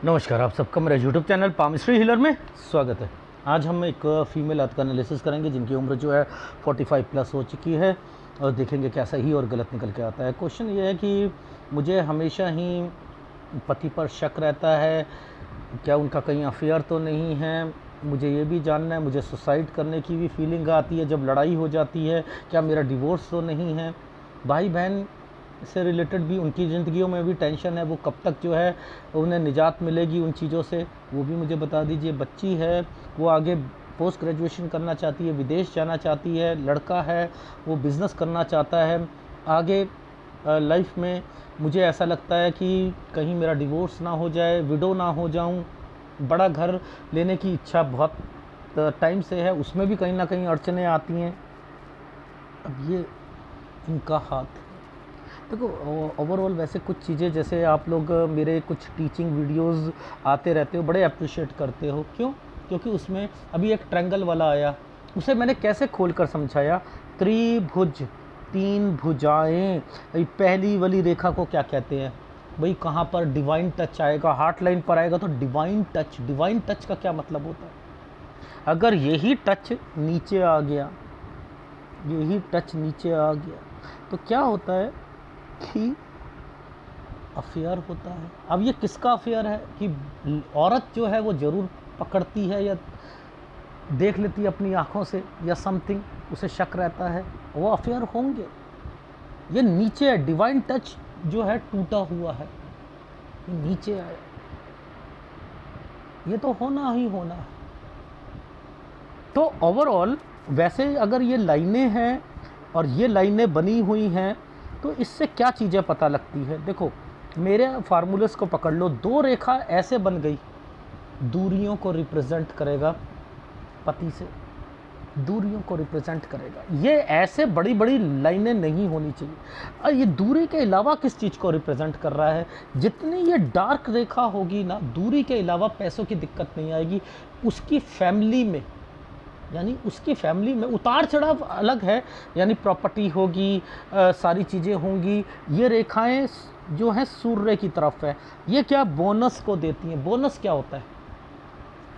नमस्कार, आप सबका मेरा यूट्यूब चैनल पामिस्ट्री हीलर में स्वागत है। आज हम एक फ़ीमेल अर्थ का एनालिसिस करेंगे जिनकी उम्र जो है 45 प्लस हो चुकी है और देखेंगे क्या सही और गलत निकल के आता है। क्वेश्चन ये है कि मुझे हमेशा ही पति पर शक रहता है, क्या उनका कहीं अफेयर तो नहीं है, मुझे ये भी जानना है, मुझे सुसाइड करने की भी फीलिंग आती है जब लड़ाई हो जाती है, क्या मेरा डिवोर्स तो नहीं है। भाई बहन से रिलेटेड भी उनकी ज़िंदगियों में भी टेंशन है, वो कब तक जो है उन्हें निजात मिलेगी उन चीज़ों से, वो भी मुझे बता दीजिए। बच्ची है, वो आगे पोस्ट ग्रेजुएशन करना चाहती है, विदेश जाना चाहती है। लड़का है, वो बिज़नेस करना चाहता है आगे लाइफ में। मुझे ऐसा लगता है कि कहीं मेरा डिवोर्स ना हो जाए, विडो ना हो जाऊं। बड़ा घर लेने की इच्छा बहुत टाइम से है, उसमें भी कहीं ना कहीं अड़चने आती हैं। अब ये इनका हाथ देखो। ओवरऑल वैसे कुछ चीज़ें, जैसे आप लोग मेरे कुछ टीचिंग वीडियोस आते रहते हो, बड़े अप्रिशिएट करते हो। क्यों? क्योंकि उसमें अभी एक ट्रायंगल वाला आया, उसे मैंने कैसे खोल कर समझाया। त्रिभुज, 3 भुजाएं, भाई पहली वाली रेखा को क्या कहते हैं भाई? कहाँ पर डिवाइन टच आएगा, हार्ट लाइन पर आएगा तो डिवाइन टच। डिवाइन टच का क्या मतलब होता है? अगर यही टच नीचे आ गया, यही टच नीचे आ गया तो क्या होता है कि अफेयर होता है। अब ये किसका अफेयर है कि औरत जो है वो ज़रूर पकड़ती है या देख लेती है अपनी आँखों से या समथिंग, उसे शक रहता है, वो अफेयर होंगे। ये नीचे है, डिवाइन टच जो है टूटा हुआ है, ये नीचे आया, ये तो होना ही होना है। तो ओवरऑल वैसे अगर ये लाइनें हैं और ये लाइनें बनी हुई हैं तो इससे क्या चीज़ें पता लगती है। देखो, मेरे फार्मूलेस को पकड़ लो। 2 रेखा ऐसे बन गई, दूरियों को रिप्रेजेंट करेगा, पति से दूरियों को रिप्रेजेंट करेगा। ये ऐसे बड़ी बड़ी लाइनें नहीं होनी चाहिए। और ये दूरी के अलावा किस चीज़ को रिप्रेजेंट कर रहा है? जितनी ये डार्क रेखा होगी ना, दूरी के अलावा पैसों की दिक्कत नहीं आएगी। उसकी फैमिली में, यानी उसकी फैमिली में उतार चढ़ाव अलग है, यानी प्रॉपर्टी होगी, सारी चीज़ें होंगी। ये रेखाएं जो हैं सूर्य की तरफ है। ये क्या बोनस को देती हैं? बोनस क्या होता है?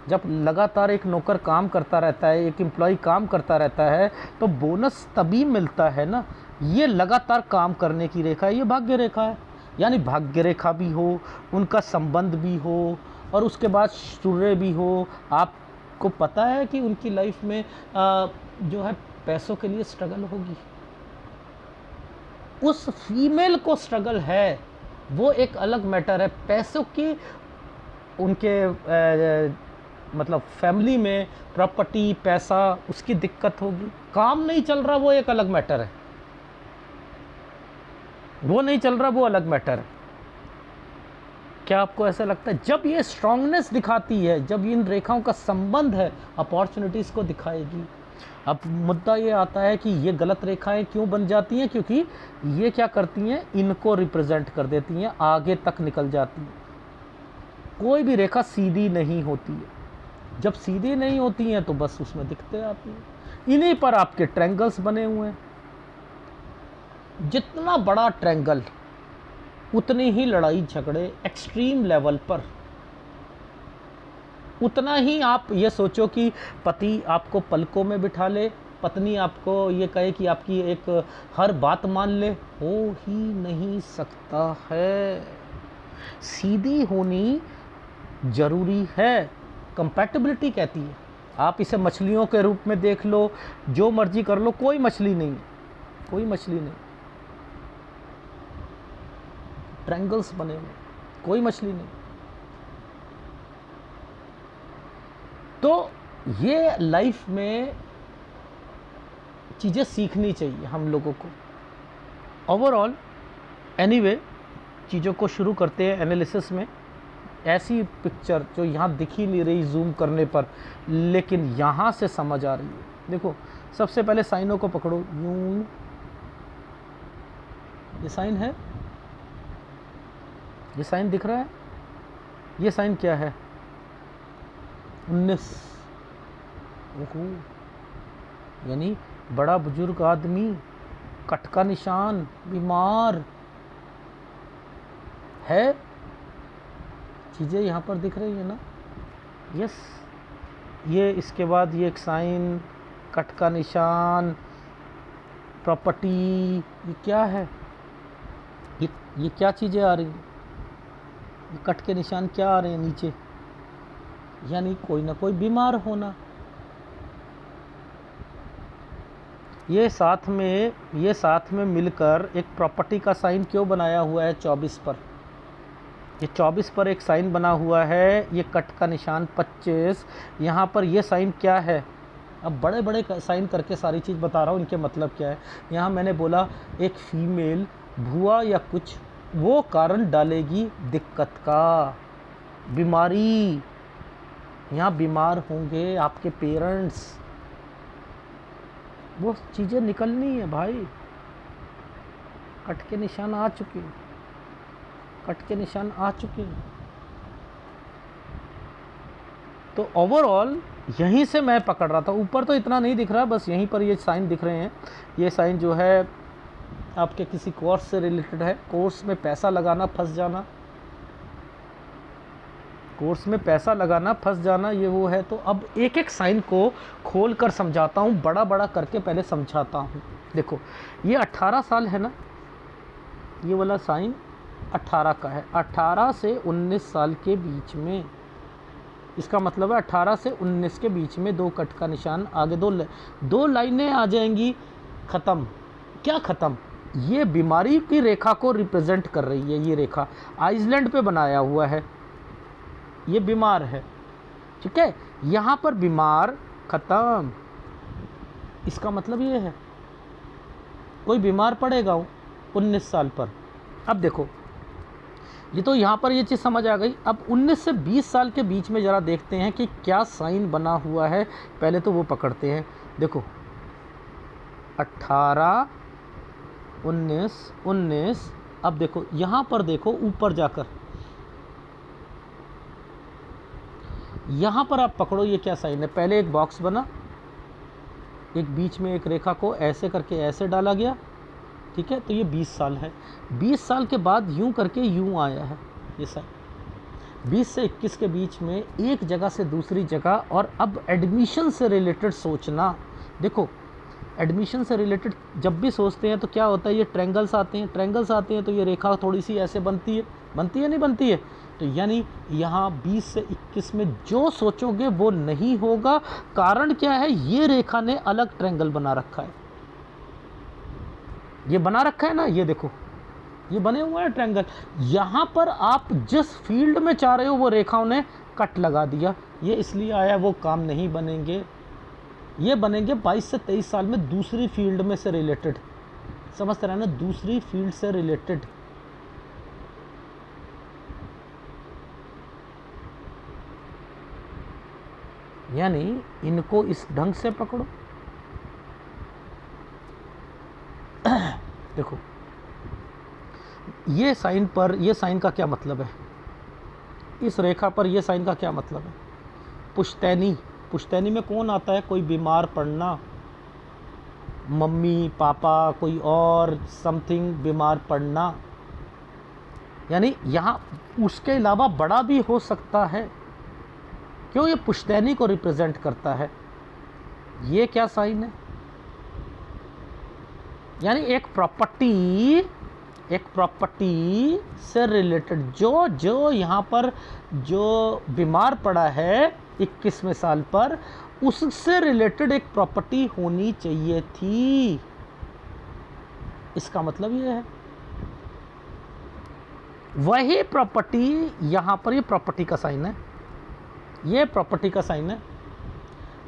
जब लगातार एक नौकर काम करता रहता है, एक एम्प्लॉय काम करता रहता है तो बोनस तभी मिलता है ना। ये लगातार काम करने की रेखा है, ये भाग्य रेखा है। यानी भाग्य रेखा भी हो, उनका संबंध भी हो और उसके बाद सूर्य भी हो। आपको पता है कि उनकी लाइफ में जो है पैसों के लिए स्ट्रगल होगी। उस फीमेल को स्ट्रगल है, वो एक अलग मैटर है। पैसों की उनके मतलब फैमिली में प्रॉपर्टी, पैसा, उसकी दिक्कत होगी। काम नहीं चल रहा, वो एक अलग मैटर है। वो नहीं चल रहा, वो अलग मैटर है। क्या आपको ऐसा लगता है? जब ये स्ट्रांगनेस दिखाती है, जब इन रेखाओं का संबंध है, अपॉर्चुनिटीज़ को दिखाएगी। अब मुद्दा ये आता है कि ये गलत रेखाएं क्यों बन जाती हैं? क्योंकि ये क्या करती हैं, इनको रिप्रेजेंट कर देती हैं, आगे तक निकल जाती हैं। कोई भी रेखा सीधी नहीं होती है। जब सीधी नहीं होती हैं तो बस उसमें दिखते आती हैं। इन्हीं पर आपके ट्रायंगल्स बने हुए हैं। जितना बड़ा ट्रायंगल, उतनी ही लड़ाई झगड़े एक्सट्रीम लेवल पर। उतना ही आप ये सोचो कि पति आपको पलकों में बिठा ले, पत्नी आपको ये कहे कि आपकी एक हर बात मान ले, हो ही नहीं सकता है। सीधी होनी जरूरी है, कंपैटिबिलिटी कहती है। आप इसे मछलियों के रूप में देख लो, जो मर्जी कर लो, कोई मछली नहीं, कोई मछली नहीं। ट्रायंगल्स बने हुए, कोई मछली नहीं। तो ये लाइफ में चीज़ें सीखनी चाहिए हम लोगों को। ओवरऑल एनीवे, चीज़ों को शुरू करते हैं एनालिसिस में। ऐसी पिक्चर जो यहाँ दिख ही नहीं रही जूम करने पर, लेकिन यहाँ से समझ आ रही है। देखो, सबसे पहले साइनों को पकड़ो। यूं, ये साइन है, ये साइन दिख रहा है। ये साइन क्या है? 19। ओहो, यानी बड़ा बुजुर्ग आदमी, कट का निशान, बीमार है। चीज़ें यहाँ पर दिख रही है ना। यस, ये इसके बाद ये एक साइन, कट का निशान, प्रॉपर्टी, ये क्या है? ये क्या चीज़ें आ रही हैं? ये कट के निशान क्या आ रहे हैं नीचे? यानी कोई ना कोई बीमार होना। ये साथ में मिलकर एक प्रॉपर्टी का साइन क्यों बनाया हुआ है 24 पर? ये 24 पर एक साइन बना हुआ है, ये कट का निशान 25, यहाँ पर ये साइन क्या है? अब बड़े बड़े साइन करके सारी चीज़ बता रहा हूँ, इनके मतलब क्या है। यहाँ मैंने बोला एक फीमेल भुआ या कुछ वो कारण डालेगी दिक्कत का, बीमारी। यहाँ बीमार होंगे आपके पेरेंट्स, वो चीज़ें निकलनी है भाई। कट के निशान आ चुके हैं, कट के निशान आ चुके हैं। तो ओवरऑल यहीं से मैं पकड़ रहा था, ऊपर तो इतना नहीं दिख रहा, बस यहीं पर ये साइन दिख रहे हैं। ये साइन जो है आपके किसी कोर्स से रिलेटेड है, कोर्स में पैसा लगाना फंस जाना, कोर्स में पैसा लगाना फंस जाना, ये वो है। तो अब एक एक साइन को खोल कर समझाता हूँ, बड़ा बड़ा करके पहले समझाता हूँ। देखो ये 18 साल है ना, ये वाला साइन 18 का है, 18 से 19 साल के बीच में, इसका मतलब है 18 से 19 के बीच में दो कट का निशान, आगे दो लाइनें आ जाएंगी, ख़त्म। क्या ख़त्म? ये बीमारी की रेखा को रिप्रेजेंट कर रही है। ये रेखा आइसलैंड पे बनाया हुआ है, ये बीमार है, ठीक है। यहाँ पर बीमार, ख़त्म। इसका मतलब ये है कोई बीमार पड़ेगा 19 साल पर। अब देखो ये तो यहाँ पर ये चीज़ समझ आ गई। अब 19 से 20 साल के बीच में ज़रा देखते हैं कि क्या साइन बना हुआ है, पहले तो वो पकड़ते हैं। देखो 18, 19, अब देखो यहाँ पर देखो ऊपर जाकर, यहाँ पर आप पकड़ो, ये क्या साइन है? पहले एक बॉक्स बना, एक बीच में एक रेखा को ऐसे करके ऐसे डाला गया, ठीक है। तो ये 20 साल है। 20 साल के बाद यूं करके यूं आया है ये साइन। 20 से 21 के बीच में एक जगह से दूसरी जगह। और अब एडमिशन से रिलेटेड सोचना, देखो एडमिशन से रिलेटेड जब भी सोचते हैं तो क्या होता है, ये ट्रायंगल्स आते हैं, तो ये रेखा थोड़ी सी ऐसे बनती है नहीं बनती है? तो यानी यहाँ 20 से 21 में जो सोचोगे वो नहीं होगा। कारण क्या है? ये रेखा ने अलग ट्रायंगल बना रखा है, ये बना रखा है ना, ये देखो ये बने हुए हैं ट्रायंगल। यहाँ पर आप जिस फील्ड में चाह रहे हो वो रेखाओं ने कट लगा दिया। ये इसलिए आया, वो काम नहीं बनेंगे, ये बनेंगे 22 से 23 साल में दूसरी फील्ड में से रिलेटेड। समझते रहे ना, दूसरी फील्ड से रिलेटेड। यानी इनको इस ढंग से पकड़ो। देखो ये साइन पर, ये साइन का क्या मतलब है? इस रेखा पर ये साइन का क्या मतलब है? पुश्तैनी। पुश्तैनी में कौन आता है? कोई बीमार पड़ना, मम्मी पापा कोई और समथिंग बीमार पड़ना। यानी यहाँ उसके अलावा बड़ा भी हो सकता है। क्यों? ये पुश्तैनी को रिप्रेजेंट करता है। ये क्या साइन है? यानी एक प्रॉपर्टी से रिलेटेड जो यहाँ पर जो बीमार पड़ा है 21वें साल पर, उससे रिलेटेड एक प्रॉपर्टी होनी चाहिए थी। इसका मतलब ये है वही प्रॉपर्टी यहाँ पर, ये प्रॉपर्टी का साइन है, ये प्रॉपर्टी का साइन है,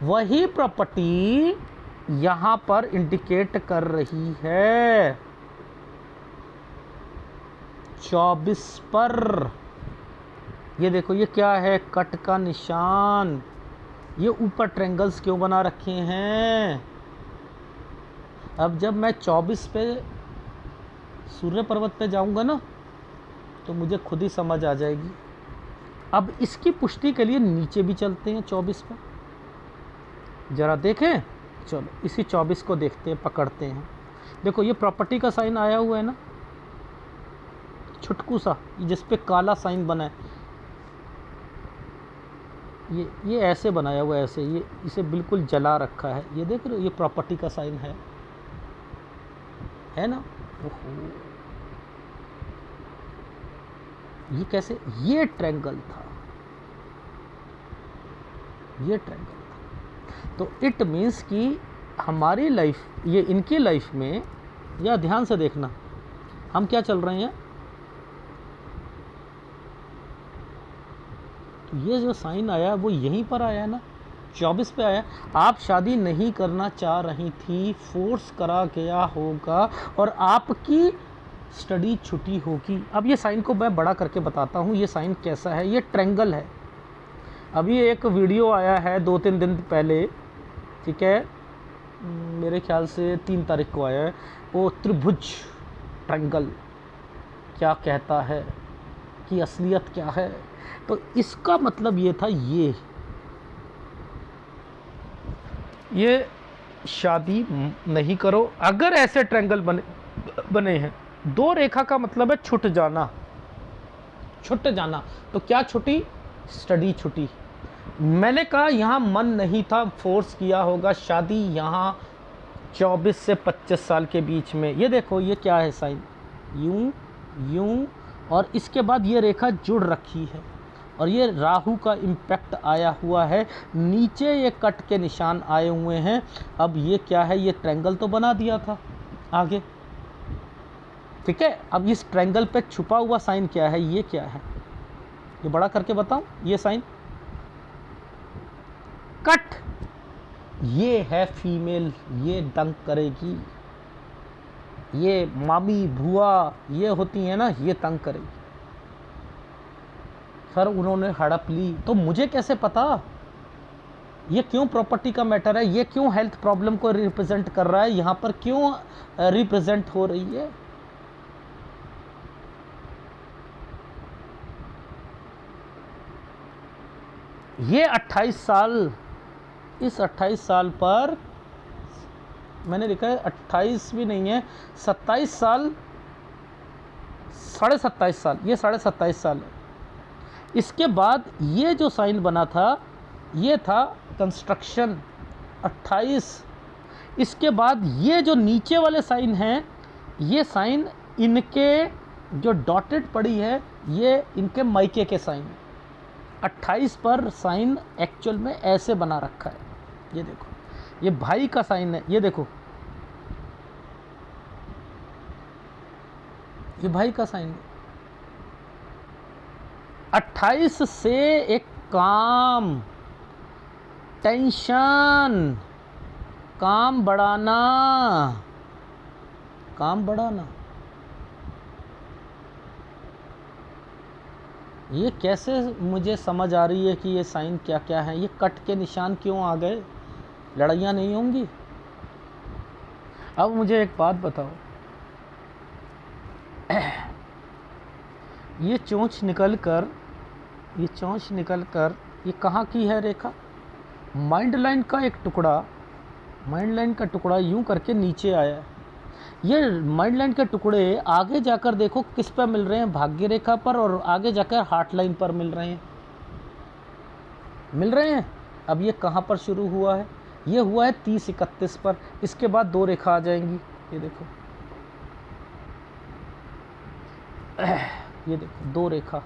वही प्रॉपर्टी यहाँ पर इंडिकेट कर रही है 24 पर। ये देखो ये क्या है? कट का निशान। ये ऊपर ट्रायंगल्स क्यों बना रखे हैं? अब जब मैं 24 पे सूर्य पर्वत पे जाऊंगा ना तो मुझे खुद ही समझ आ जाएगी। अब इसकी पुष्टि के लिए नीचे भी चलते हैं 24 पर, जरा देखें। चलो इसी 24 को देखते हैं, पकड़ते हैं। देखो ये प्रॉपर्टी का साइन आया हुआ है ना, छुटकू सा, जिस पे काला साइन बना है। ये ऐसे बनाया हुआ है, ऐसे ये इसे बिल्कुल जला रखा है, ये देख रहे हो, ये प्रॉपर्टी का साइन है ना। ओहो, ये कैसे, ये ट्रायंगल था, ये ट्रायंगल था। तो इट मीन्स कि हमारी लाइफ, ये इनकी लाइफ में, या ध्यान से देखना हम क्या चल रहे हैं, तो ये जो साइन आया वो यहीं पर आया है ना, 24 पे आया। आप शादी नहीं करना चाह रही थी, फोर्स करा गया होगा और आपकी स्टडी छुट्टी होगी। अब ये साइन को मैं बड़ा करके बताता हूँ, ये साइन कैसा है। ये ट्रायंगल है। अभी एक वीडियो आया है 2-3 दिन पहले, ठीक है, मेरे ख्याल से 3 तारीख को आया है, वो त्रिभुज ट्रायंगल क्या कहता है कि असलियत क्या है। तो इसका मतलब ये था, ये शादी नहीं करो अगर ऐसे ट्रायंगल बने हैं। 2 रेखा का मतलब है छूट जाना, छूट जाना। तो क्या छुट्टी, स्टडी छुट्टी। मैंने कहा यहाँ मन नहीं था, फोर्स किया होगा। शादी यहाँ 24 से 25 साल के बीच में। ये देखो ये क्या है साइन, यूं यूं, और इसके बाद ये रेखा जुड़ रखी है और ये राहु का इम्पैक्ट आया हुआ है। नीचे ये कट के निशान आए हुए हैं। अब ये क्या है, ये ट्रायंगल तो बना दिया था आगे, ठीक है। अब इस ट्रायंगल पे छुपा हुआ साइन क्या है, ये क्या है, ये बड़ा करके बताऊं। ये साइन कट, ये है फीमेल, ये डंक करेगी। ये मामी भुआ ये होती है ना, ये तंग करेगी। सर उन्होंने हड़प ली, तो मुझे कैसे पता ये क्यों प्रॉपर्टी का मैटर है, ये क्यों हेल्थ प्रॉब्लम को रिप्रेजेंट कर रहा है, यहाँ पर क्यों रिप्रेजेंट हो रही है। ये 28 साल, इस 28 साल पर मैंने लिखा है 28 भी नहीं है, 27 साल, 27.5 साल, ये 27.5 साल है। इसके बाद ये जो साइन बना था ये था कंस्ट्रक्शन 28। इसके बाद ये जो नीचे वाले साइन हैं, ये साइन इनके जो डॉटेड पड़ी है, ये इनके मायके के साइन। 28 पर साइन एक्चुअल में ऐसे बना रखा है। ये देखो, ये भाई का साइन है, ये देखो, ये भाई का साइन है। 28 से एक काम, टेंशन, काम बढ़ाना, काम बढ़ाना। ये कैसे मुझे समझ आ रही है कि ये साइन क्या क्या है। ये कट के निशान क्यों आ गए, लड़ाइयाँ नहीं होंगी। अब मुझे एक बात बताओ, ये चोंच निकल कर, ये चोंच निकल कर ये कहाँ की है रेखा, माइंड लाइन का एक टुकड़ा, माइंड लाइन का टुकड़ा यूं करके नीचे आया है। ये माइंड लाइन के टुकड़े आगे जाकर देखो किस पर मिल रहे हैं, भाग्य रेखा पर, और आगे जाकर हार्ट लाइन पर मिल रहे हैं, मिल रहे हैं। अब ये कहाँ पर शुरू हुआ है, ये हुआ है 30-31 पर। इसके बाद 2 रेखा आ जाएंगी, ये देखो, ये देखो 2 रेखा,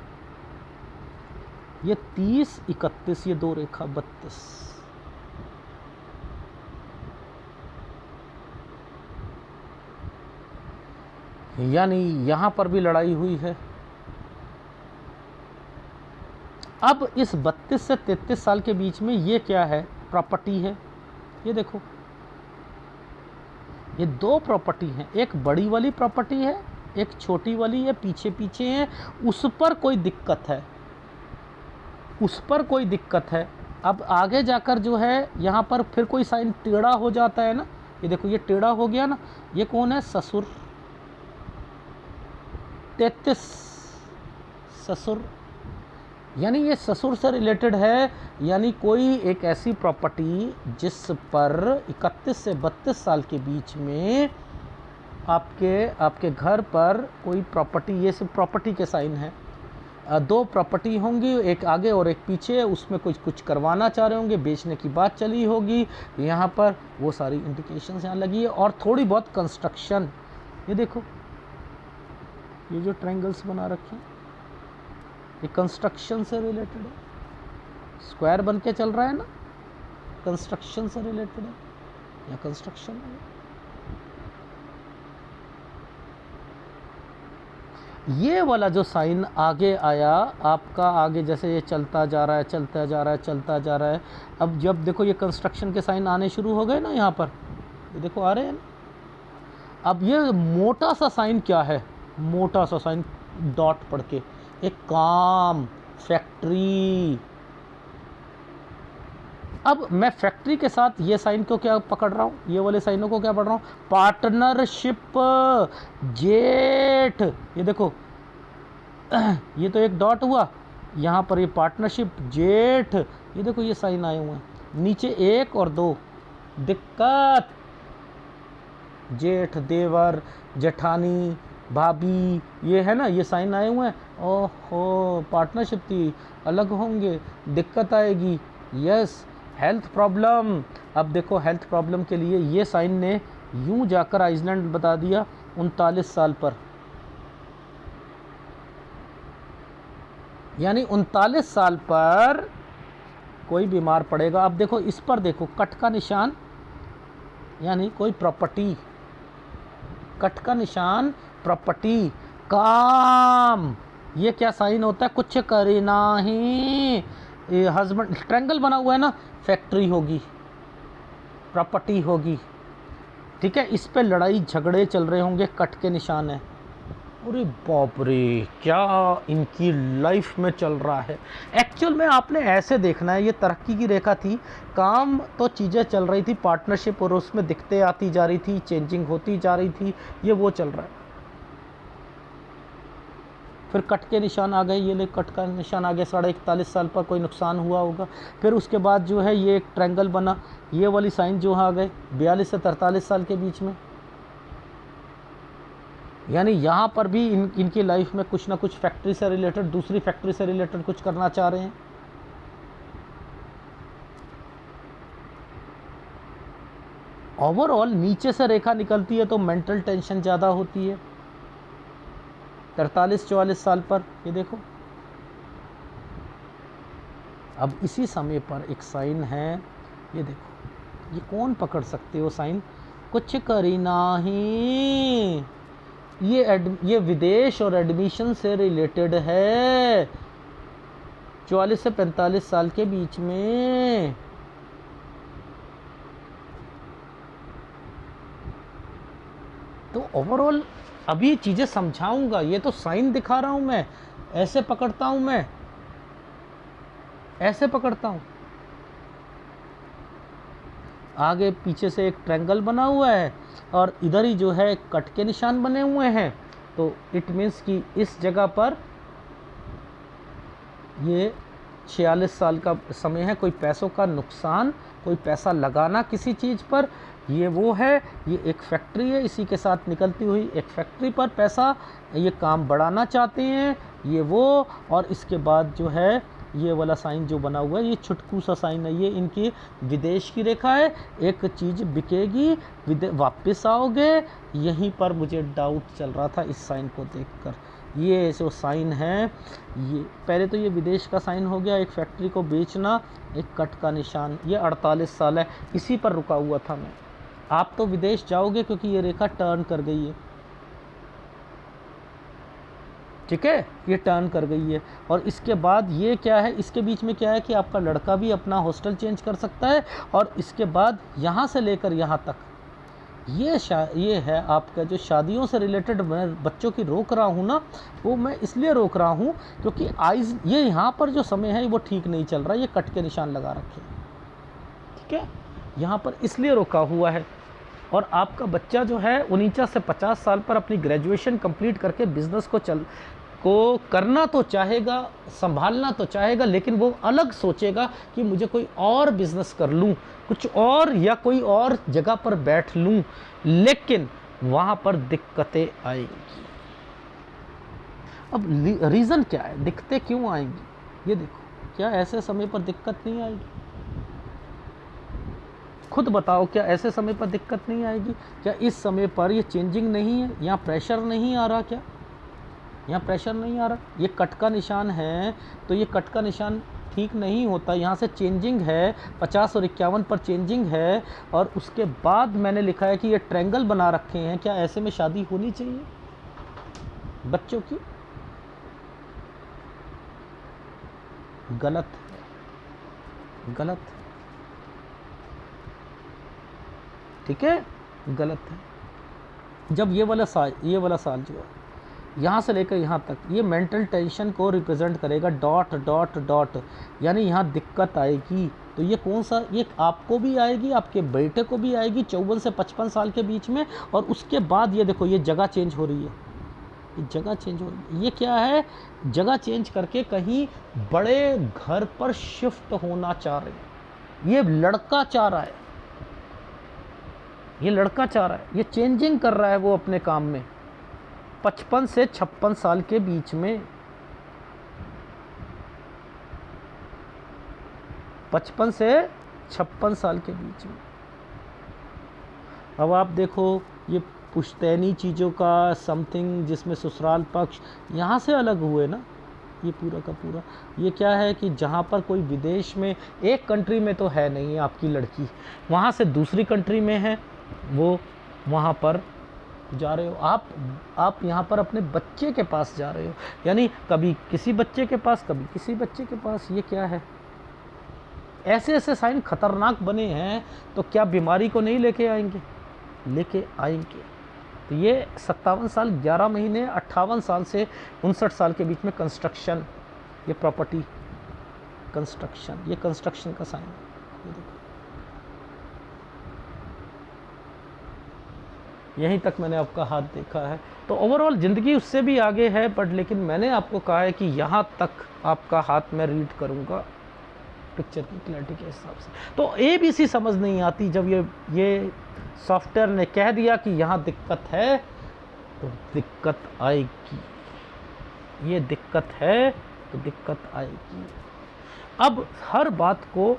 ये 30-31, ये 2 रेखा 32। यानी यहां पर भी लड़ाई हुई है। अब इस 32 से 33 साल के बीच में ये क्या है, प्रॉपर्टी है। ये देखो, ये 2 प्रॉपर्टी हैं, एक बड़ी वाली प्रॉपर्टी है, एक छोटी वाली है, पीछे पीछे है। उस पर कोई दिक्कत है, उस पर कोई दिक्कत है। अब आगे जाकर जो है यहाँ पर फिर कोई साइन टेढ़ा हो जाता है ना, ये देखो ये टेढ़ा हो गया ना। ये कौन है, ससुर, 33 ससुर, यानी ये ससुर से रिलेटेड है। यानी कोई एक ऐसी प्रॉपर्टी जिस पर 31 से 32 साल के बीच में आपके घर पर कोई प्रॉपर्टी, ये सब प्रॉपर्टी के साइन है। दो प्रॉपर्टी होंगी, एक आगे और एक पीछे, उसमें कुछ करवाना चाह रहे होंगे, बेचने की बात चली होगी, यहाँ पर वो सारी इंडिकेशंस यहाँ लगी है। और थोड़ी बहुत कंस्ट्रक्शन, ये देखो ये जो ट्रायंगल्स बना रखे हैं ये कंस्ट्रक्शन से रिलेटेड है, स्क्वायर बन के चल रहा है ना, कंस्ट्रक्शन से रिलेटेड है या कंस्ट्रक्शन है। ये वाला जो साइन आगे आया आपका, आगे जैसे ये चलता जा रहा है चलता जा रहा है चलता जा रहा है, अब जब देखो ये कंस्ट्रक्शन के साइन आने शुरू हो गए ना, यहाँ पर ये देखो आ रहे हैं ना। अब ये मोटा सा साइन क्या है, मोटा सा साइन डॉट पढ़ के, एक काम, फैक्ट्री। अब मैं फैक्ट्री के साथ ये साइन को क्या पकड़ रहा हूँ, ये वाले साइनों को क्या पढ़ रहा हूँ, पार्टनरशिप, जेठ। ये देखो ये तो एक डॉट हुआ, यहाँ पर ये पार्टनरशिप, जेठ। ये देखो ये साइन आए हुए हैं, नीचे 1 और 2, दिक्कत, जेठ, देवर, जेठानी, भाभी, ये है ना, ये साइन आए हुए हैं। ओहो, पार्टनरशिप थी, अलग होंगे, दिक्कत आएगी। Yes, health problem. अब देखो हेल्थ प्रॉब्लम के लिए ये साइन ने यूं जाकर आइसलैंड बता दिया 39 साल पर, यानी 39 साल पर कोई बीमार पड़ेगा। अब देखो इस पर देखो कट का निशान, यानी कोई प्रॉपर्टी, कट का निशान, प्रॉपर्टी, काम। ये क्या साइन होता है, कुछ करना ही, हस्बैंड, ट्रायंगल बना हुआ है ना, फैक्ट्री होगी, प्रॉपर्टी होगी, ठीक है। इस पे लड़ाई झगड़े चल रहे होंगे, कट के निशान है। अरे बाप रे, क्या इनकी लाइफ में चल रहा है। एक्चुअल में आपने ऐसे देखना है, ये तरक्की की रेखा थी, काम तो चीज़ें चल रही थी, पार्टनरशिप और उसमें दिक्कतें आती जा रही थी, चेंजिंग होती जा रही थी, ये वो चल रहा है। फिर कट के निशान आ गए, ये ले कट का निशान आ गया, 41.5 साल पर कोई नुकसान हुआ होगा। फिर उसके बाद जो है ये एक ट्रायंगल बना, ये वाली साइन जो आ गए 42 से 43 साल के बीच में, यानी यहाँ पर भी इनकी लाइफ में कुछ ना कुछ फैक्ट्री से रिलेटेड, दूसरी फैक्ट्री से रिलेटेड कुछ करना चाह रहे हैं। ओवरऑल नीचे से रेखा निकलती है तो मेंटल टेंशन ज़्यादा होती है 43-44 साल पर। ये देखो अब इसी समय पर एक साइन है, ये देखो, ये कौन पकड़ सकते हो साइन, कुछ करना ही, ये विदेश और एडमिशन से रिलेटेड है, 44 से 45 साल के बीच में। तो ओवरऑल अभी चीज़ें समझाऊंगा, ये तो साइन दिखा रहा हूं मैं, ऐसे पकड़ता हूं मैं, ऐसे पकड़ता हूं, आगे पीछे से एक ट्रायंगल बना हुआ है और इधर ही जो है कट के निशान बने हुए हैं। तो इट मीन्स कि इस जगह पर ये 46 साल का समय है, कोई पैसों का नुकसान, कोई पैसा लगाना किसी चीज़ पर, ये वो है। ये एक फैक्ट्री है, इसी के साथ निकलती हुई एक फैक्ट्री पर पैसा, ये काम बढ़ाना चाहते हैं, ये वो। और इसके बाद जो है ये वाला साइन जो बना हुआ है, ये छुटकू सा साइन है, ये इनकी विदेश की रेखा है। एक चीज़ बिकेगी, वापस आओगे, यहीं पर मुझे डाउट चल रहा था इस साइन को देखकर। ये जो साइन है, ये पहले तो ये विदेश का साइन हो गया, एक फैक्ट्री को बेचना, एक कट का निशान, ये 48 साल है, इसी पर रुका हुआ था मैं। आप तो विदेश जाओगे क्योंकि ये रेखा टर्न कर गई है, ठीक है, ये टर्न कर गई है। और इसके बाद ये क्या है, इसके बीच में क्या है कि आपका लड़का भी अपना हॉस्टल चेंज कर सकता है। और इसके बाद यहाँ से लेकर यहाँ तक ये है आपका जो शादियों से रिलेटेड मैं बच्चों की रोक रहा हूँ ना, वो मैं इसलिए रोक रहा हूँ क्योंकि आइज ये यहाँ पर जो समय है वो ठीक नहीं चल रहा है, ये कट के निशान लगा रखे हैं, ठीक है, यहाँ पर इसलिए रोका हुआ है। और आपका बच्चा जो है 49 से 50 साल पर अपनी ग्रेजुएशन कंप्लीट करके बिज़नेस को करना तो चाहेगा, संभालना तो चाहेगा, लेकिन वो अलग सोचेगा कि मुझे कोई और बिज़नेस कर लूँ, कुछ और, या कोई और जगह पर बैठ लूँ, लेकिन वहाँ पर दिक्कतें आएंगी। अब रीज़न क्या है, दिक्कतें क्यों आएंगी, ये देखो, क्या ऐसे समय पर दिक्कत नहीं आएगी? खुद बताओ, क्या ऐसे समय पर दिक्कत नहीं आएगी? क्या इस समय पर ये चेंजिंग नहीं है, यहाँ प्रेशर नहीं आ रहा? क्या यहाँ प्रेशर नहीं आ रहा? ये कट का निशान है, तो ये कट का निशान ठीक नहीं होता, यहाँ से चेंजिंग है, 50 और 51 पर चेंजिंग है, और उसके बाद मैंने लिखा है कि ये ट्रायंगल बना रखे हैं। क्या ऐसे में शादी होनी चाहिए बच्चों की? गलत है, गलत है, ठीक है, गलत है। जब ये वाला साल जो है यहाँ से लेकर यहाँ तक, ये मेंटल टेंशन को रिप्रेजेंट करेगा, डॉट डॉट डॉट, यानी यहाँ दिक्कत आएगी। तो ये कौन सा, ये आपको भी आएगी, आपके बेटे को भी आएगी 54 से 55 साल के बीच में। और उसके बाद ये देखो, ये जगह चेंज हो रही है, ये जगह चेंज हो रही है। ये क्या है, जगह चेंज करके कहीं बड़े घर पर शिफ्ट होना चाह रहे हैं। ये लड़का चाह रहा है, ये लड़का चाह रहा है, ये चेंजिंग कर रहा है वो अपने काम में 55 से 56 साल के बीच में, 55 से 56 साल के बीच में। अब आप देखो, ये पुश्तैनी चीज़ों का समथिंग, जिसमें ससुराल पक्ष यहाँ से अलग हुए ना, ये पूरा का पूरा, ये क्या है कि जहाँ पर कोई विदेश में, एक कंट्री में तो है नहीं आपकी लड़की, वहाँ से दूसरी कंट्री में है, वो वहाँ पर जा रहे हो आप यहाँ पर अपने बच्चे के पास जा रहे हो, यानी कभी किसी बच्चे के पास, कभी किसी बच्चे के पास। ये क्या है, ऐसे ऐसे साइन खतरनाक बने हैं, तो क्या बीमारी को नहीं लेके आएंगे? लेके आएंगे। तो ये 57 साल 11 महीने 58 साल से 59 साल के बीच में कंस्ट्रक्शन, ये प्रॉपर्टी कंस्ट्रक्शन, ये कंस्ट्रक्शन का साइन है। ये देखो, यहीं तक मैंने आपका हाथ देखा है। तो ओवरऑल ज़िंदगी उससे भी आगे है, बट लेकिन मैंने आपको कहा है कि यहाँ तक आपका हाथ मैं रीड करूँगा पिक्चर की क्लैरिटी के हिसाब से। तो ABC समझ नहीं आती, जब ये सॉफ्टवेयर ने कह दिया कि यहाँ दिक्कत है, तो दिक्कत आएगी, ये दिक्कत है तो दिक्कत आएगी। अब हर बात को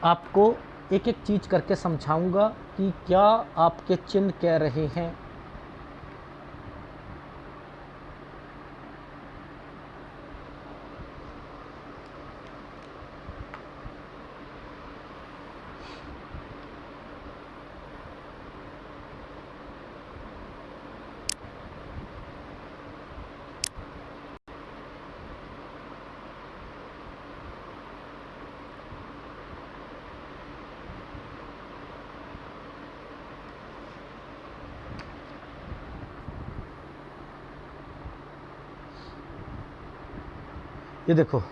आपको एक एक चीज़ करके समझाऊंगा कि क्या आपके चिन्ह कह रहे हैं। ये देखो,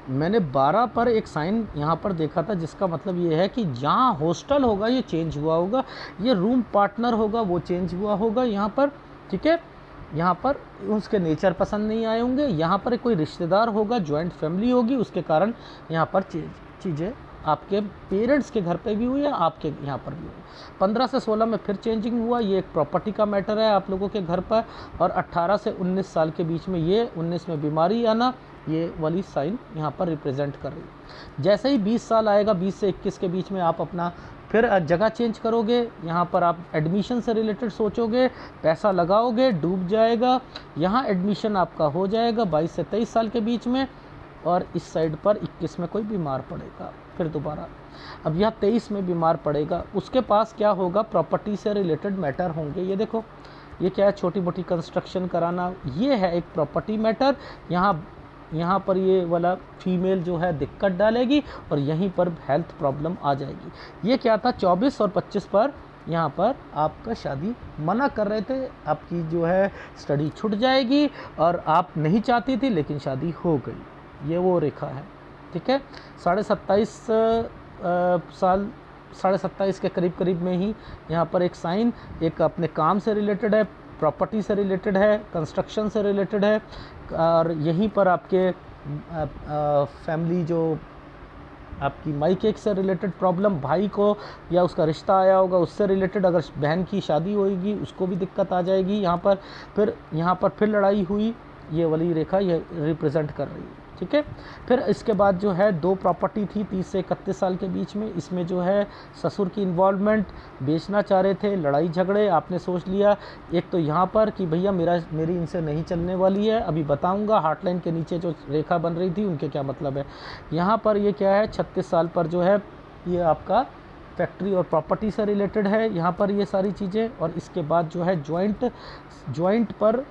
मैंने 12 पर एक साइन यहाँ पर देखा था, जिसका मतलब ये है कि जहाँ हॉस्टल होगा ये चेंज हुआ होगा, ये रूम पार्टनर होगा वो चेंज हुआ होगा यहाँ पर, ठीक है। यहाँ पर उसके नेचर पसंद नहीं आए होंगे, यहाँ पर कोई रिश्तेदार होगा, जॉइंट फैमिली होगी, उसके कारण यहाँ पर चीज़ें आपके पेरेंट्स के घर पे भी हुई है, आपके यहाँ पर भी हुई। 15 से 16 में फिर चेंजिंग हुआ, ये एक प्रॉपर्टी का मैटर है आप लोगों के घर पर। और 18 से 19 साल के बीच में, ये 19 में बीमारी आना, ये वाली साइन यहाँ पर रिप्रेजेंट कर रही है। जैसे ही 20 साल आएगा, 20 से 21 के बीच में आप अपना फिर जगह चेंज करोगे, यहाँ पर आप एडमिशन से रिलेटेड सोचोगे, पैसा लगाओगे, डूब जाएगा, यहाँ एडमिशन आपका हो जाएगा 22 से 23 साल के बीच में। और इस साइड पर 21 में कोई बीमार पड़ेगा, फिर दोबारा अब यह 23 में बीमार पड़ेगा, उसके पास क्या होगा, प्रॉपर्टी से रिलेटेड मैटर होंगे। ये देखो, ये क्या है, छोटी मोटी कंस्ट्रक्शन कराना, ये है एक प्रॉपर्टी मैटर। यहाँ पर ये वाला फीमेल जो है दिक्कत डालेगी, और यहीं पर हेल्थ प्रॉब्लम आ जाएगी। ये क्या था, 24 और 25 पर यहाँ पर आपका शादी मना कर रहे थे, आपकी जो है स्टडी छूट जाएगी, और आप नहीं चाहती थी लेकिन शादी हो गई। ये वो रेखा है, ठीक है। 27.5 साल, 27.5 के करीब में ही यहाँ पर एक साइन, एक अपने काम से रिलेटेड है, प्रॉपर्टी से रिलेटेड है, कंस्ट्रक्शन से रिलेटेड है। और यहीं पर आपके फैमिली जो आपकी माइकेक से रिलेटेड प्रॉब्लम, भाई को या उसका रिश्ता आया होगा उससे रिलेटेड, अगर बहन की शादी होगी उसको भी दिक्कत आ जाएगी यहाँ पर। फिर यहाँ पर फिर लड़ाई हुई, ये वाली रेखा ये रिप्रेजेंट कर रही है, ठीक है। फिर इसके बाद जो है 2 प्रॉपर्टी थी 30 से 31 साल के बीच में, इसमें जो है ससुर की इन्वॉल्वमेंट, बेचना चाह रहे थे, लड़ाई झगड़े, आपने सोच लिया एक तो यहाँ पर कि भैया मेरी इनसे नहीं चलने वाली है, अभी बताऊँगा हार्टलाइन के नीचे जो रेखा बन रही थी उनके क्या मतलब है। यहाँ पर ये क्या है 36 साल पर जो है ये आपका फैक्ट्री और प्रॉपर्टी से रिलेटेड है यहाँ पर ये सारी चीज़ें। और इसके बाद जो है जॉइंट पर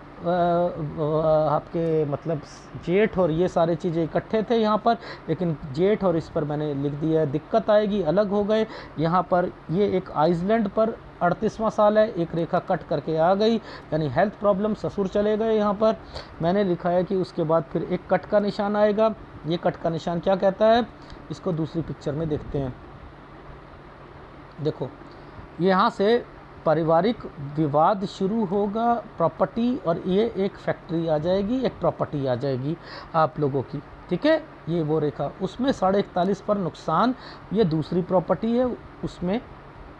आपके मतलब जेठ और ये सारे चीज़ें इकट्ठे थे यहाँ पर, लेकिन जेठ और इस पर मैंने लिख दिया है दिक्कत आएगी, अलग हो गए। यहाँ पर ये एक आइसलैंड पर 38वां साल है, एक रेखा कट करके आ गई, यानी हेल्थ प्रॉब्लम, ससुर चले गए यहाँ पर। मैंने लिखा है कि उसके बाद फिर एक कट का निशान आएगा। ये कट का निशान क्या कहता है, इसको दूसरी पिक्चर में देखते हैं। देखो यहाँ से पारिवारिक विवाद शुरू होगा, प्रॉपर्टी, और ये एक फैक्ट्री आ जाएगी, एक प्रॉपर्टी आ जाएगी आप लोगों की, ठीक है। ये वो रेखा, उसमें 41.5 पर नुकसान, ये दूसरी प्रॉपर्टी है, उसमें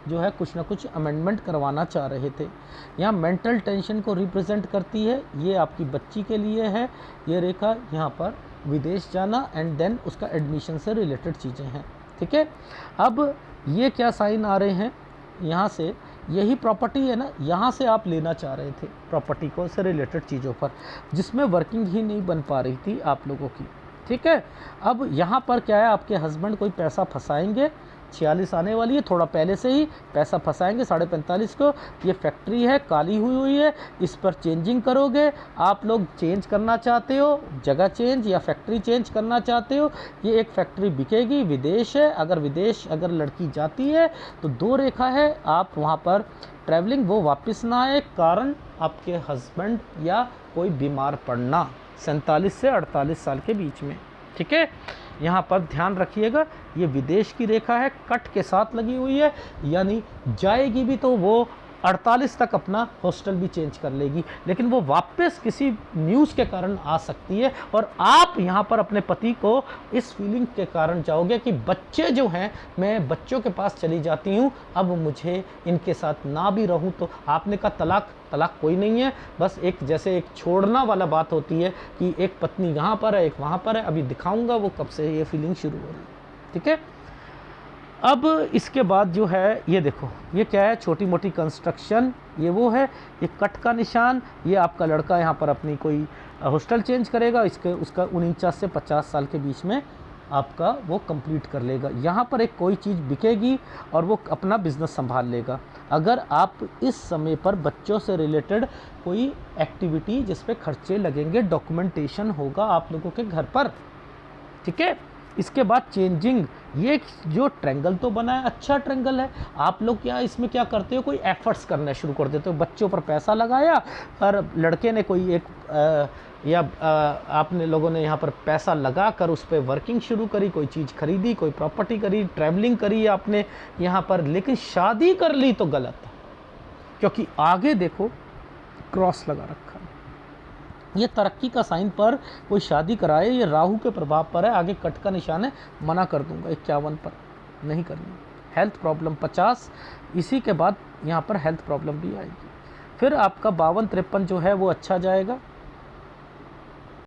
जो है कुछ ना कुछ अमेंडमेंट करवाना चाह रहे थे। यहाँ मेंटल टेंशन को रिप्रेजेंट करती है, ये आपकी बच्ची के लिए है ये रेखा। यहाँ पर विदेश जाना एंड देन उसका एडमिशन से रिलेटेड चीज़ें हैं, ठीक है। अब ये क्या साइन आ रहे हैं, यहाँ से यही प्रॉपर्टी है ना, यहाँ से आप लेना चाह रहे थे प्रॉपर्टी को से रिलेटेड चीज़ों पर, जिसमें वर्किंग ही नहीं बन पा रही थी आप लोगों की, ठीक है। अब यहाँ पर क्या है, आपके हस्बैंड कोई पैसा फंसाएंगे, 46 आने वाली है, थोड़ा पहले से ही पैसा फंसाएंगे 45.5 को। ये फैक्ट्री है, काली हुई है, इस पर चेंजिंग करोगे। आप लोग चेंज करना चाहते हो, जगह चेंज या फैक्ट्री चेंज करना चाहते हो। ये एक फैक्ट्री बिकेगी, विदेश है, अगर लड़की जाती है तो 2 रेखा है, आप वहाँ पर ट्रैवलिंग, वो वापस ना आए, कारण आपके हस्बैंड या कोई बीमार पड़ना 47 से 48 साल के बीच में, ठीक है। यहाँ पर ध्यान रखिएगा, ये विदेश की रेखा है, कट के साथ लगी हुई है, यानी जाएगी भी तो वो 48 तक अपना हॉस्टल भी चेंज कर लेगी, लेकिन वो वापस किसी न्यूज़ के कारण आ सकती है। और आप यहाँ पर अपने पति को इस फीलिंग के कारण जाओगे कि बच्चे जो हैं, मैं बच्चों के पास चली जाती हूँ, अब मुझे इनके साथ ना भी रहूँ तो। आपने कहा तलाक कोई नहीं है, बस एक जैसे एक छोड़ना वाला बात होती है कि एक पत्नी यहाँ पर है, एक वहाँ पर है, अभी दिखाऊंगा वो कब से ये फीलिंग शुरू हो रही है, ठीक है। अब इसके बाद जो है ये देखो, ये क्या है, छोटी मोटी कंस्ट्रक्शन, ये वो है, ये कट का निशान, ये आपका लड़का यहाँ पर अपनी कोई हॉस्टल चेंज करेगा, उसका 49 से 50 साल के बीच में आपका वो कंप्लीट कर लेगा। यहाँ पर एक कोई चीज़ बिकेगी और वो अपना बिजनेस संभाल लेगा। अगर आप इस समय पर बच्चों से रिलेटेड कोई एक्टिविटी जिस पे खर्चे लगेंगे, डॉक्यूमेंटेशन होगा आप लोगों के घर पर, ठीक है। इसके बाद चेंजिंग, ये जो ट्रेंगल तो बना है, अच्छा ट्रेंगल है, आप लोग क्या इसमें क्या करते हो, कोई एफर्ट्स करना शुरू कर देते हो, बच्चों पर पैसा लगाया और लड़के ने कोई एक आपने लोगों ने यहाँ पर पैसा लगा कर उस पर वर्किंग शुरू करी, कोई चीज़ खरीदी, कोई प्रॉपर्टी करी, ट्रैवलिंग करी आपने यहाँ पर, लेकिन शादी कर ली तो गलत है, क्योंकि आगे देखो क्रॉस लगा रखा है। ये तरक्की का साइन पर कोई शादी कराए, ये राहु के प्रभाव पर है, आगे कट का निशान है, मना कर दूंगा 51 पर नहीं करनी। हेल्थ प्रॉब्लम 50, इसी के बाद यहाँ पर हेल्थ प्रॉब्लम भी आएगी। फिर आपका 52-53 जो है वो अच्छा जाएगा।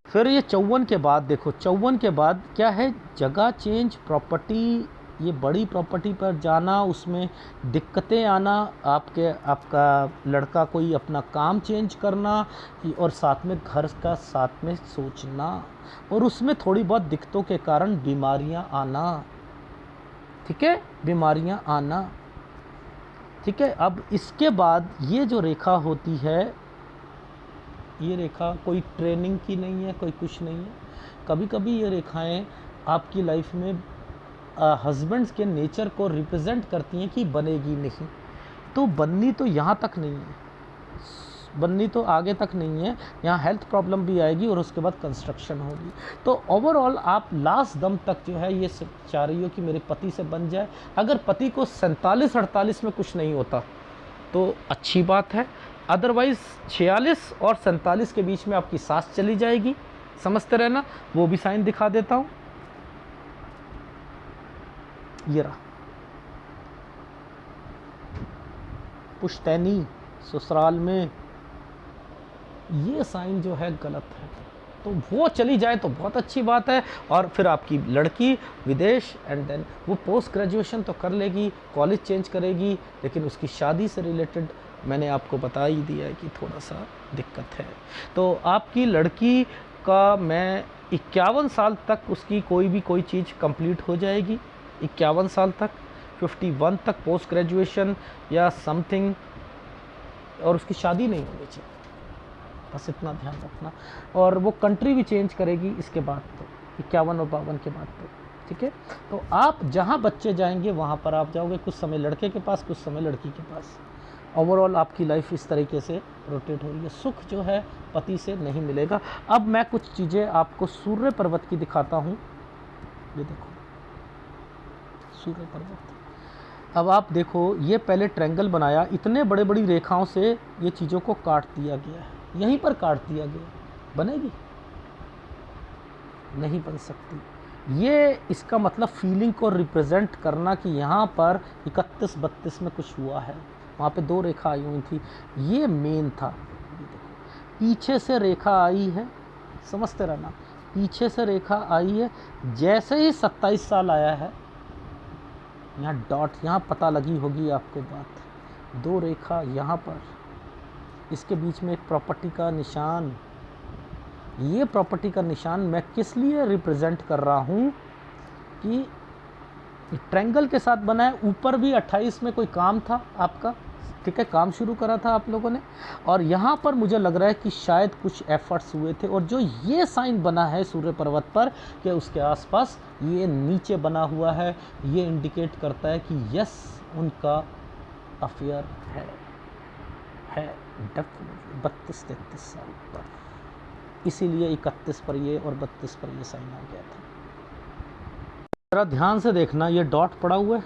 फिर ये 54 के बाद देखो, 54 के बाद क्या है, जगह चेंज, प्रॉपर्टी, ये बड़ी प्रॉपर्टी पर जाना, उसमें दिक्कतें आना, आपका लड़का कोई अपना काम चेंज करना, और साथ में घर का साथ में सोचना, और उसमें थोड़ी बहुत दिक्कतों के कारण बीमारियां आना, ठीक है, बीमारियां आना, ठीक है। अब इसके बाद ये जो रेखा होती है, ये रेखा कोई ट्रेनिंग की नहीं है, कोई कुछ नहीं है। कभी कभी ये रेखाएं आपकी लाइफ में हस्बैंड्स के नेचर को रिप्रेजेंट करती हैं कि बनेगी नहीं, तो बननी तो यहाँ तक नहीं है, बननी तो आगे तक नहीं है, यहाँ हेल्थ प्रॉब्लम भी आएगी और उसके बाद कंस्ट्रक्शन होगी। तो ओवरऑल आप लास्ट दम तक जो है ये चाह रही हो कि मेरे पति से बन जाए। अगर पति को 47-48 में कुछ नहीं होता तो अच्छी बात है, अदरवाइज़ 46 और 47 के बीच में आपकी सास चली जाएगी, समझते रहना। वो भी साइन दिखा देता हूँ, ये रहा पुश्तैनी, ससुराल में ये साइन जो है गलत है, तो वो चली जाए तो बहुत अच्छी बात है। और फिर आपकी लड़की विदेश, एंड देन वो पोस्ट ग्रेजुएशन तो कर लेगी, कॉलेज चेंज करेगी, लेकिन उसकी शादी से रिलेटेड मैंने आपको बता ही दिया है कि थोड़ा सा दिक्कत है। तो आपकी लड़की का मैं 51 साल तक उसकी कोई चीज़ कंप्लीट हो जाएगी, 51 साल तक, 51 तक पोस्ट ग्रेजुएशन या समथिंग, और उसकी शादी नहीं होनी चाहिए, बस इतना ध्यान रखना। और वो कंट्री भी चेंज करेगी इसके बाद, तो 51 और 52 के बाद तो ठीक है। तो आप जहाँ बच्चे जाएंगे वहाँ पर आप जाओगे, कुछ समय लड़के के पास, कुछ समय लड़की के पास। ओवरऑल आपकी लाइफ इस तरीके से रोटेट हो रही है। सुख जो है पति से नहीं मिलेगा। अब मैं कुछ चीज़ें आपको सूर्य पर्वत की दिखाता हूँ। ये देखो सूर्य पर्वत। अब आप देखो, ये पहले ट्रायंगल बनाया, इतने बड़े बड़ी रेखाओं से ये चीज़ों को काट दिया गया है, यहीं पर काट दिया गया, बनेगी नहीं बन सकती। ये इसका मतलब फीलिंग को रिप्रेजेंट करना कि यहाँ पर 31-32 में कुछ हुआ है, वहाँ पे 2 रेखा आई हुई थी, ये मेन था। ये देखो पीछे से रेखा आई है, समझते रहना, पीछे से रेखा आई है, जैसे ही 27 साल आया है, यहाँ डॉट, यहाँ पता लगी होगी आपको बात, 2 रेखा यहाँ पर, इसके बीच में एक प्रॉपर्टी का निशान। ये प्रॉपर्टी का निशान मैं किस लिए रिप्रेजेंट कर रहा हूँ कि ट्रायंगल के साथ बना है। ऊपर भी 28 में कोई काम था आपका, ठीक है, काम शुरू करा था आप लोगों ने, और यहाँ पर मुझे लग रहा है कि शायद कुछ एफर्ट्स हुए थे, और जो ये साइन बना है सूर्य पर्वत पर कि उसके आसपास ये नीचे बना हुआ है, ये इंडिकेट करता है कि यस उनका अफेयर है डेफिनेटली 32-33 साल पर, इसीलिए 31 पर ये और 32 पर ये साइन आ गया था। जरा ध्यान से देखना, ये डॉट पड़ा हुआ है,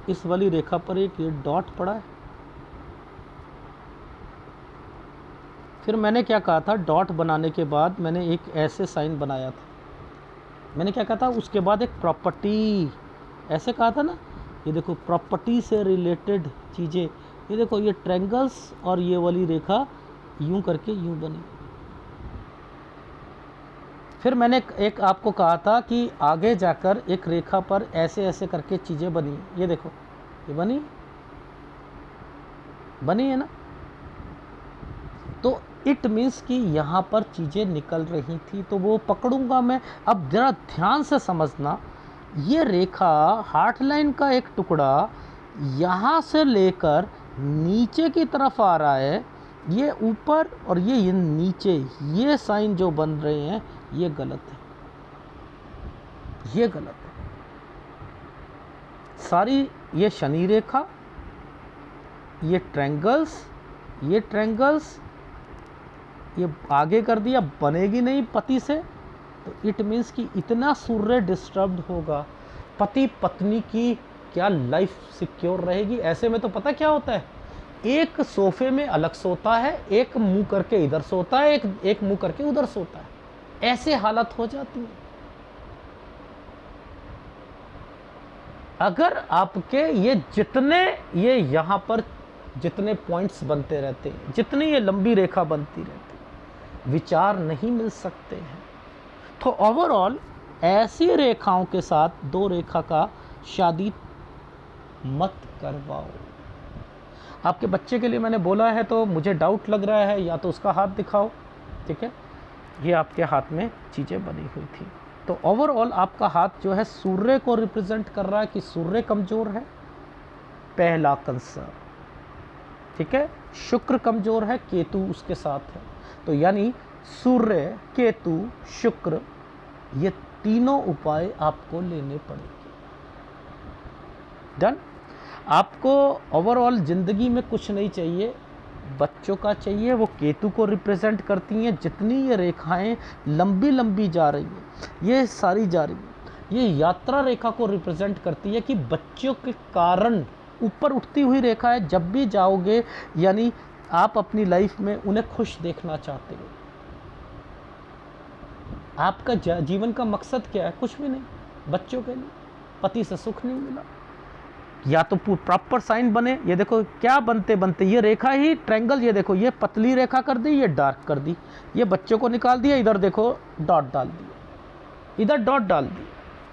इस वाली रेखा पर एक ये डॉट पड़ा है। फिर मैंने क्या कहा था, डॉट बनाने के बाद मैंने एक ऐसे साइन बनाया था, मैंने क्या कहा था, उसके बाद एक प्रॉपर्टी, ऐसे कहा था ना। ये देखो प्रॉपर्टी से रिलेटेड चीज़ें, ये देखो ये ट्रायंगल्स और ये वाली रेखा यूं करके यूं बनी। फिर मैंने एक आपको कहा था कि आगे जाकर एक रेखा पर ऐसे ऐसे करके चीज़ें बनी, ये देखो ये बनी है ना। तो इट मीन्स कि यहाँ पर चीज़ें निकल रही थी, तो वो पकड़ूंगा मैं। अब ज़रा ध्यान से समझना, ये रेखा हार्ट लाइन का एक टुकड़ा यहाँ से लेकर नीचे की तरफ आ रहा है, ये ऊपर और ये नीचे, ये साइन जो बन रहे हैं ये गलत है, ये गलत है सारी। ये शनि रेखा, ये ट्रायंगल्स, ये ट्रायंगल्स, ये आगे कर दिया, बनेगी नहीं पति से, तो इट मीन्स कि इतना सूर्य डिस्टर्ब्ड होगा, पति पत्नी की क्या लाइफ सिक्योर रहेगी। ऐसे में तो पता क्या होता है, एक सोफे में अलग सोता है, एक मुंह करके इधर सोता है, एक मुंह करके उधर सोता है, ऐसे हालत हो जाती है। अगर आपके ये यहाँ पर जितने पॉइंट्स बनते रहते हैं, जितनी ये लंबी रेखा बनती रहती है, विचार नहीं मिल सकते हैं। तो ओवरऑल ऐसी रेखाओं के साथ 2 रेखा का शादी मत करवाओ। आपके बच्चे के लिए मैंने बोला है, तो मुझे डाउट लग रहा है, या तो उसका हाथ दिखाओ, ठीक है, ये आपके हाथ में चीज़ें बनी हुई थी। तो ओवरऑल आपका हाथ जो है सूर्य को रिप्रेजेंट कर रहा है कि सूर्य कमज़ोर है, पहला कंसर्न, ठीक है। शुक्र कमज़ोर है, केतु उसके साथ है, तो यानी सूर्य, केतु, शुक्र, ये तीनों उपाय आपको लेने पड़ेंगे। डन। आपको ओवरऑल ज़िंदगी में कुछ नहीं चाहिए, बच्चों का चाहिए, वो केतु को रिप्रेजेंट करती हैं। जितनी ये रेखाएं लंबी लंबी जा रही हैं, ये सारी जा रही हैं, ये यात्रा रेखा को रिप्रेजेंट करती है कि बच्चों के कारण ऊपर उठती हुई रेखा है। जब भी जाओगे, यानी आप अपनी लाइफ में उन्हें खुश देखना चाहते हो। आपका जीवन का मकसद क्या है? कुछ भी नहीं, बच्चों के लिए। पति से सुख नहीं मिला या तो प्रॉपर साइन बने, ये देखो क्या बनते बनते ये रेखा ही ट्रायंगल, ये देखो ये पतली रेखा कर दी, ये डार्क कर दी, ये बच्चों को निकाल दिया, इधर देखो डॉट डाल दिया, इधर डॉट डाल दी।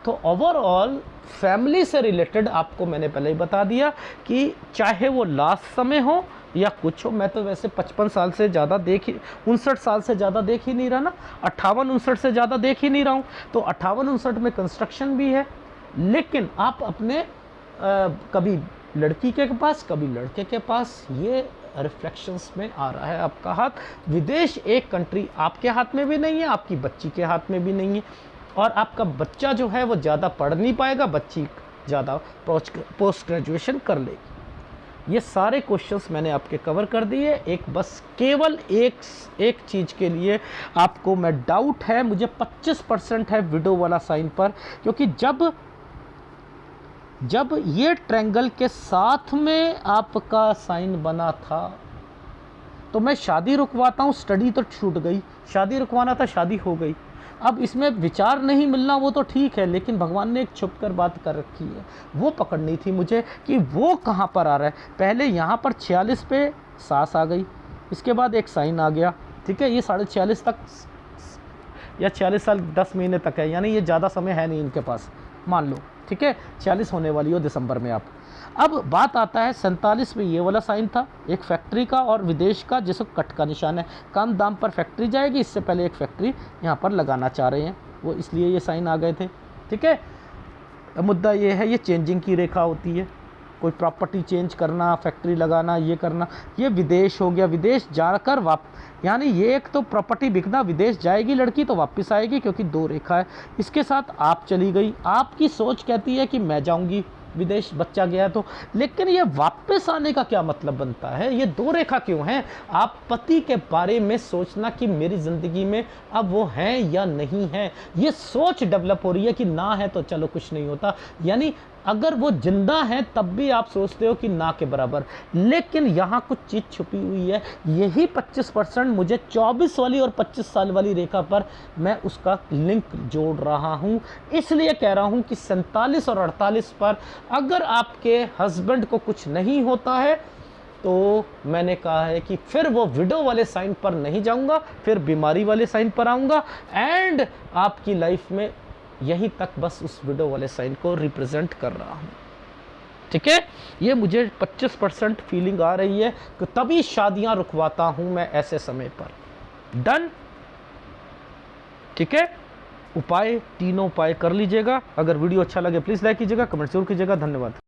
तो ओवरऑल फैमिली से रिलेटेड आपको मैंने पहले ही बता दिया कि चाहे वो लास्ट समय हो या कुछ हो, मैं तो वैसे 55 साल से ज़्यादा 59 साल से ज़्यादा देख ही नहीं रहा ना, 58-59 से ज़्यादा देख ही नहीं रहा हूँ। तो 58-59 में कंस्ट्रक्शन भी है, लेकिन आप अपने कभी लड़की के पास कभी लड़के के पास ये रिफ्लेक्शंस में आ रहा है आपका हाथ। विदेश एक कंट्री आपके हाथ में भी नहीं है, आपकी बच्ची के हाथ में भी नहीं है, और आपका बच्चा जो है वो ज़्यादा पढ़ नहीं पाएगा, बच्ची ज़्यादा पोस्ट ग्रेजुएशन कर लेगी। ये सारे क्वेश्चंस मैंने आपके कवर कर दिए। एक बस केवल एक चीज़ के लिए आपको मैं डाउट है, मुझे 25% है विडो वाला साइन पर, क्योंकि जब ये ट्रायंगल के साथ में आपका साइन बना था तो मैं शादी रुकवाता हूँ, स्टडी तो छूट गई, शादी रुकवाना था, शादी हो गई। अब इसमें विचार नहीं मिलना वो तो ठीक है, लेकिन भगवान ने एक छुप कर बात कर रखी है, वो पकड़नी थी मुझे कि वो कहाँ पर आ रहा है। पहले यहाँ पर 46 पे सास आ गई, इसके बाद एक साइन आ गया, ठीक है, ये 46.5 तक या 46 साल 10 महीने तक है, यानी ये ज़्यादा समय है नहीं इनके पास, मान लो, ठीक है, 46 होने वाली हो दिसंबर में आप। अब बात आता है 47 में ये वाला साइन था, एक फैक्ट्री का और विदेश का, जिसको कट का निशान है, कम दाम पर फैक्ट्री जाएगी, इससे पहले एक फैक्ट्री यहाँ पर लगाना चाह रहे हैं वो, इसलिए ये साइन आ गए थे, ठीक है। मुद्दा ये है, ये चेंजिंग की रेखा होती है, कोई प्रॉपर्टी चेंज करना, फैक्ट्री लगाना, ये करना, ये विदेश हो गया, विदेश जाकर यानी ये एक तो प्रॉपर्टी बिकना, विदेश जाएगी लड़की तो वापस आएगी, क्योंकि 2 रेखा है। इसके साथ आप चली गई, आपकी सोच कहती है कि मैं जाऊंगी विदेश, बच्चा गया तो, लेकिन ये वापस आने का क्या मतलब बनता है, ये 2 रेखा क्यों है। आप पति के बारे में सोचना कि मेरी ज़िंदगी में अब वो है या नहीं है, ये सोच डेवलप हो रही है कि ना है तो चलो कुछ नहीं होता, यानी अगर वो जिंदा है तब भी आप सोचते हो कि ना के बराबर, लेकिन यहाँ कुछ चीज़ छुपी हुई है। यही 25% मुझे 24 वाली और 25 साल वाली रेखा पर मैं उसका लिंक जोड़ रहा हूँ, इसलिए कह रहा हूँ कि 47 और 48 पर अगर आपके हस्बैंड को कुछ नहीं होता है तो मैंने कहा है कि फिर वो विडो वाले साइन पर नहीं जाऊंगा, फिर बीमारी वाले साइन पर आऊँगा, एंड आपकी लाइफ में यहीं तक बस उस विडो वाले साइन को रिप्रेजेंट कर रहा हूँ, ठीक है। ये मुझे 25% फीलिंग आ रही है कि तभी शादियां रुकवाता हूँ मैं ऐसे समय पर। डन, ठीक है। तीनों उपाय कर लीजिएगा। अगर वीडियो अच्छा लगे प्लीज़ लाइक कीजिएगा, कमेंट जरूर कीजिएगा। धन्यवाद।